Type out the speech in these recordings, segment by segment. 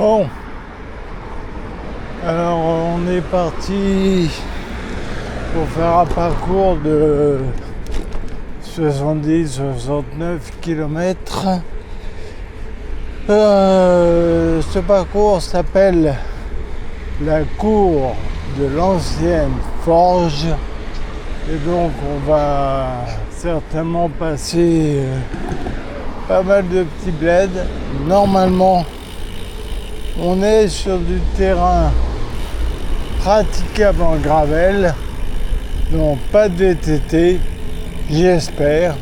Bon, alors on est parti pour faire un parcours de 70-69 km. Ce parcours s'appelle la cour de l'ancienne forge et donc on va certainement passer pas mal de petits bleds. Normalement on est sur du terrain praticable en gravel, donc pas de VTT, j'espère.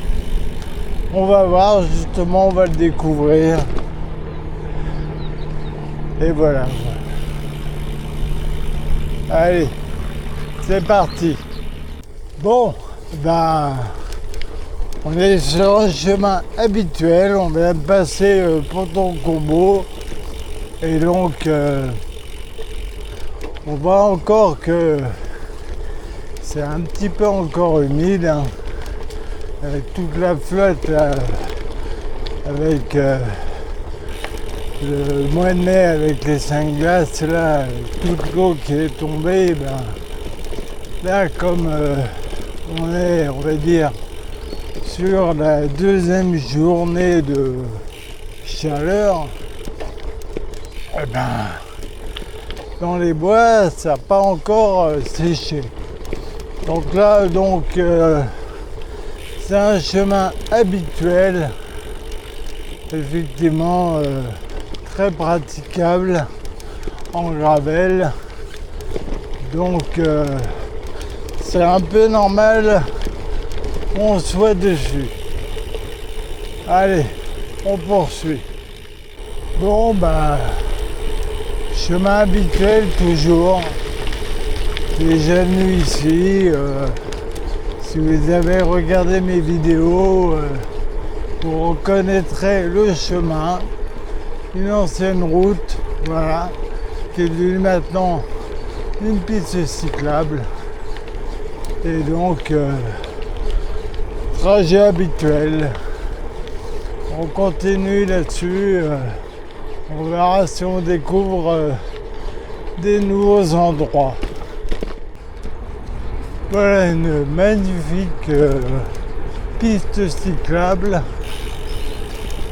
On va voir, justement, on va le découvrir. Et voilà. Allez, c'est parti. Bon, on est sur un chemin habituel, on vient de passer Ponton Combo. Et donc, on voit encore que c'est un petit peu encore humide, hein, avec toute la flotte, là, avec le mois de mai, avec les 5 glaces, là, toute l'eau qui est tombée, là, comme on est, on va dire, sur la deuxième journée de chaleur, dans les bois, ça n'a pas encore séché. Donc là, c'est un chemin habituel, effectivement très praticable en gravel. Donc c'est un peu normal qu'on soit dessus. Allez, on poursuit. Bon, chemin habituel toujours. Déjà venu ici. Si vous avez regardé mes vidéos, vous reconnaîtrez le chemin. Une ancienne route, voilà, qui est devenue maintenant une piste cyclable. Et donc, trajet habituel. On continue là-dessus. On verra si on découvre des nouveaux endroits. Voilà une magnifique piste cyclable.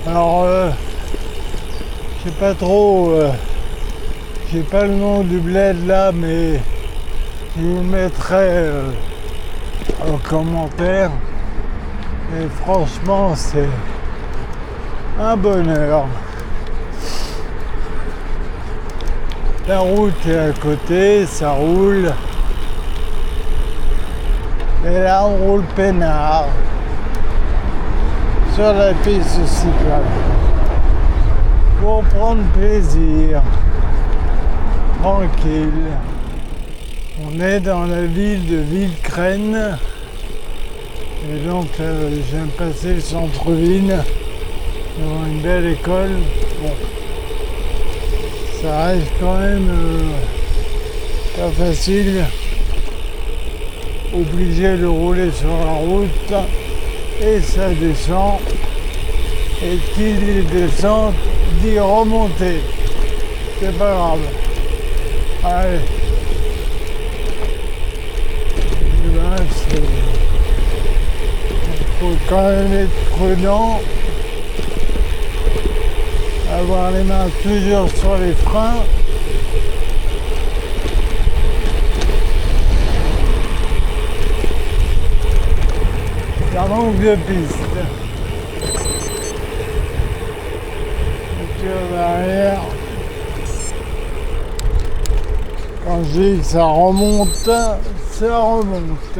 Alors, je sais pas trop, j'ai pas le nom du bled là, mais je vous mettrai en commentaire. Et franchement, c'est un bonheur. La route est à côté, ça roule. Et là, on roule peinard sur la piste cyclable pour prendre plaisir, tranquille. On est dans la ville de Villecrène. Et donc, je viens de passer le centre-ville devant une belle école. Bon. Ça reste quand même pas facile, obligé de rouler sur la route et ça descend, et qui dit descente dit remonter, c'est pas grave. Allez, il faut quand même être prudent. Avoir les mains toujours sur les freins. Ça manque de piste. Voiture derrière. Quand je dis que ça remonte, ça remonte.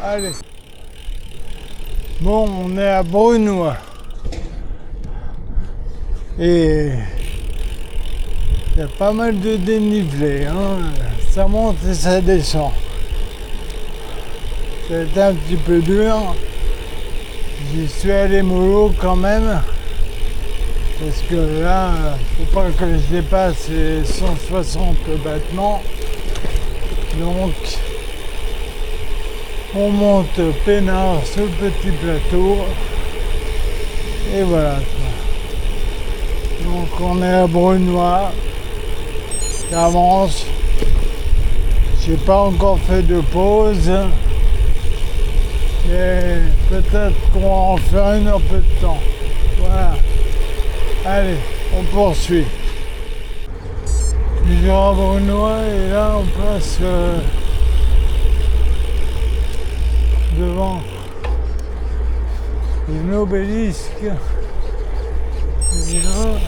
Allez. Bon, on est à Brunoy. Et il y a pas mal de dénivelé, hein. Ça monte et ça descend. C'est un petit peu dur. J'y suis allé mollo quand même. Parce que là, faut pas que je dépasse les 160 battements. Donc, on monte peinard sur le petit plateau. Et voilà. Donc on est à Brunoy, j'avance. J'ai pas encore fait de pause, mais peut-être qu'on va en faire une un peu de temps. Voilà. Allez, on poursuit. Toujours à Brunoy et là on passe devant une obélisque. Et là,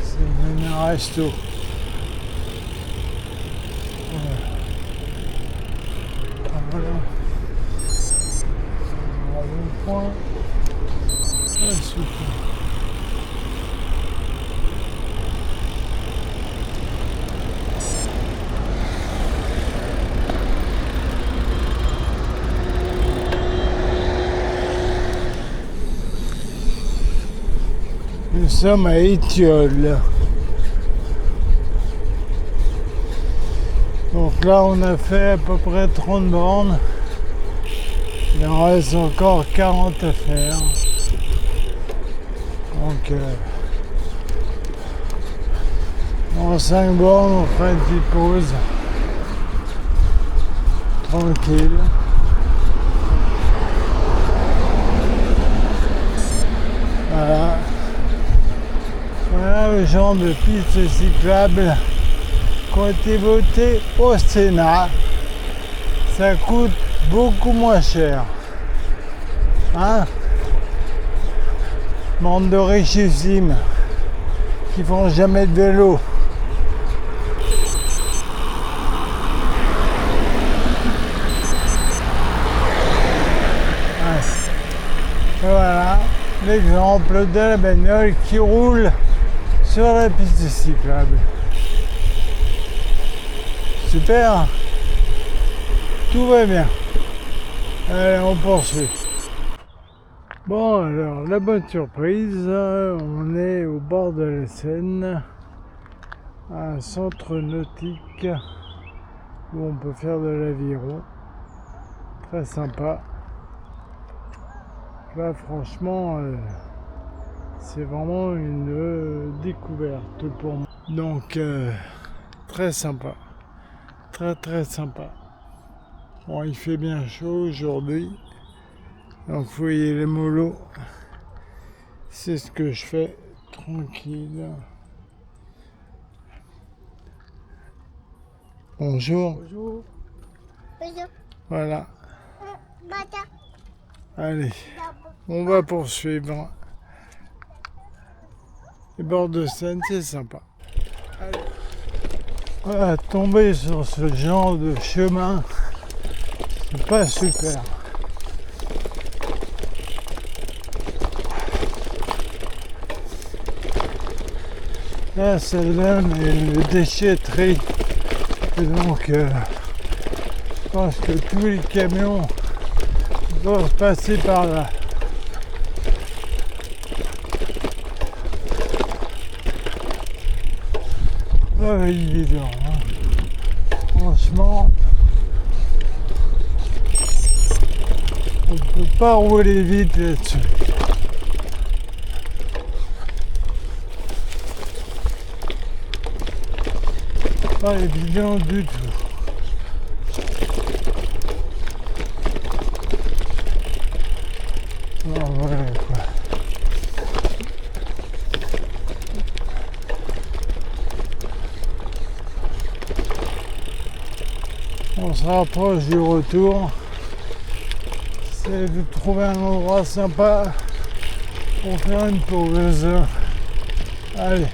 c'est un resto. Voilà. Un bon point. Ah, super. Nous sommes à Étiole. Donc là on a fait à peu près 30 bornes. Il en reste encore 40 à faire. Donc en 5 bornes on fera une petite pause. Tranquille. Voilà. Voilà le genre de pistes cyclables qui ont été votées au Sénat. Ça coûte beaucoup moins cher. Hein? Bande de richissimes qui font jamais de vélo. Voilà l'exemple de la bagnole qui roule sur la piste cyclable. Super, tout va bien. Allez, on poursuit. Bon, alors, la bonne surprise, on est au bord de la Seine, à un centre nautique où on peut faire de l'aviron. Très sympa. Là, franchement, c'est vraiment une découverte pour moi. Donc, très sympa. Très sympa. Bon, il fait bien chaud aujourd'hui. Donc, vous voyez les molos. C'est ce que je fais. Tranquille. Bonjour. Bonjour. Bonjour. Voilà. Bonjour. Allez, on va poursuivre. Les bords de Seine, c'est sympa. Allez. Voilà, tomber sur ce genre de chemin, c'est pas super. Là, celle-là, mais le déchetterie. Et donc, je pense que tous les camions doivent passer par là. Pas évident, hein. Franchement, on ne peut pas rouler vite là-dessus. Pas évident du tout. Alors voilà quoi. On se rapproche du retour. C'est de trouver un endroit sympa pour faire une pause. Allez.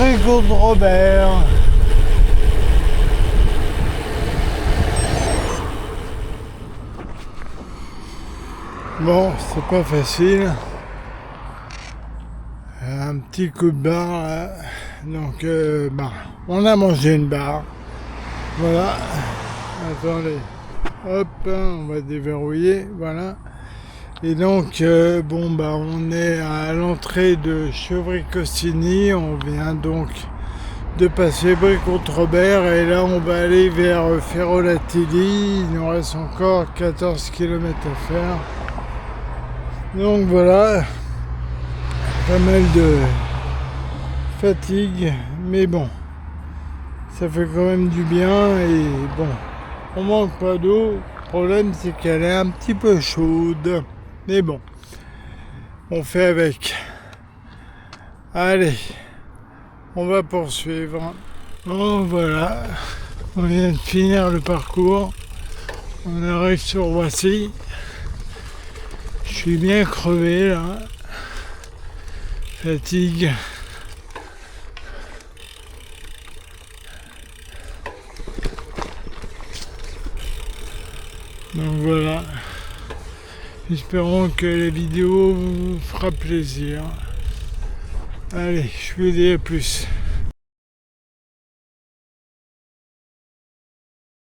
Brie-Comte-Robert. Bon, c'est pas facile. Un petit coup de barre là. Donc on a mangé une barre. Voilà. Attendez. Hop, on va déverrouiller. Voilà. Et donc on est à l'entrée de Chevry-Costigny. On vient donc de passer Brie-Comte-Robert et là on va aller vers Ferro-Latilly. Il nous reste encore 14 km à faire. Donc voilà, pas mal de fatigue, mais bon, ça fait quand même du bien et bon, on manque pas d'eau. Le problème c'est qu'elle est un petit peu chaude, mais bon, on fait avec. Allez, on va poursuivre. Bon voilà, on vient de finir le parcours, on arrive sur Roissy. Je suis bien crevé là, fatigue. Donc voilà, espérons que la vidéo vous fera plaisir. Allez, je vous dis à plus.